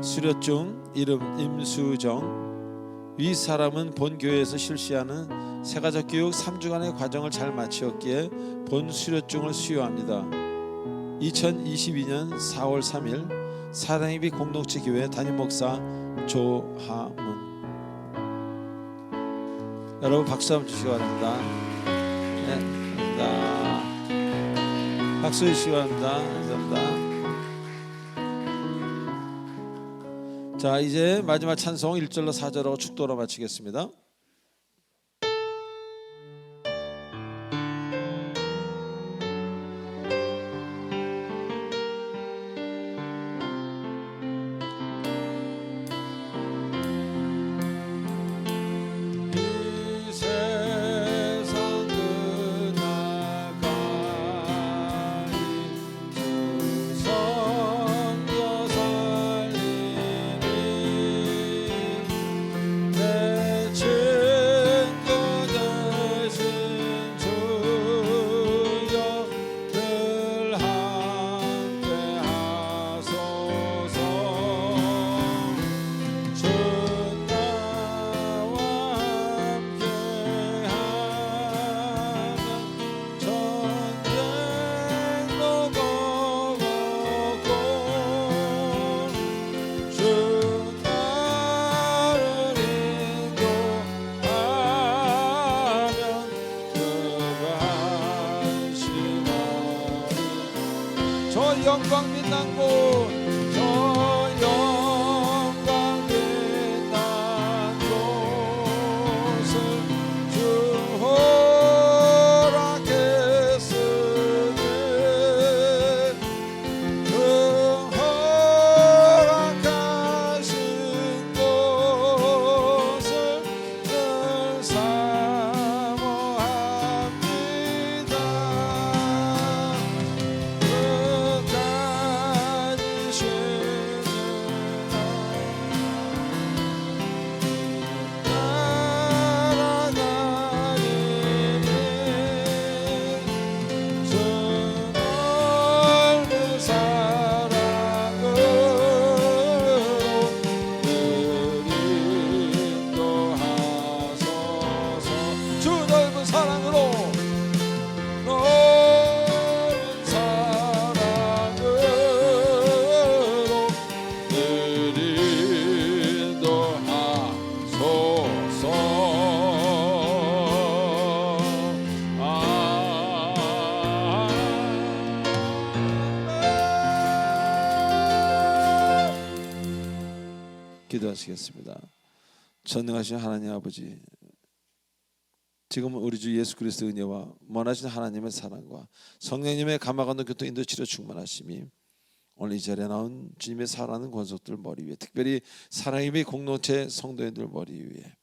수료증 이름 임수정. 위 사람은 본 교회에서 실시하는 새가족 교육 3주간의 과정을 잘 마치었기에 본 수료증을 수여합니다. 2022년 4월 3일 사랑예비 공동체 교회 담임 목사 조하문. 여러분 박수 한번 주시기 바랍니다. 네, 감사합니다. 박수 주시기 바랍니다. 감사합니다. 자, 이제 마지막 찬송 1절로 4절하고 축도로 마치겠습니다. 영광 빛난 곳, 저 영광 빛난 곳을 주 허락했으니 그 허락하신 곳을 늘 사모합니다. 기도하시겠습니다. 전능하신 하나님 아버지, 지금 우리 주 예수 그리스도의 은혜와 원하신 하나님의 사랑과 성령님의 감화감동 교통 인도 치료 충만하심이 오늘 이 자리에 나온 주님의 사랑하는 권속들 머리 위에, 특별히 사랑예비 공동체 성도님들 머리 위에,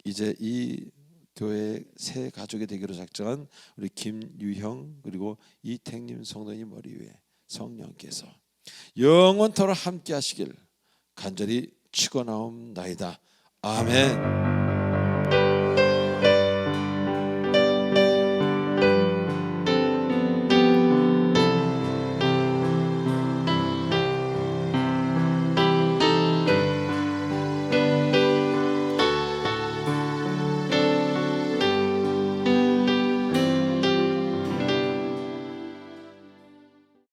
이제 이 교회 새 가족이 되기로 작정한 우리 김유형 그리고 이택님 성도님 머리 위에 성령께서 영원토록 함께 하시길 간절히 축원하옵나이다. 아멘.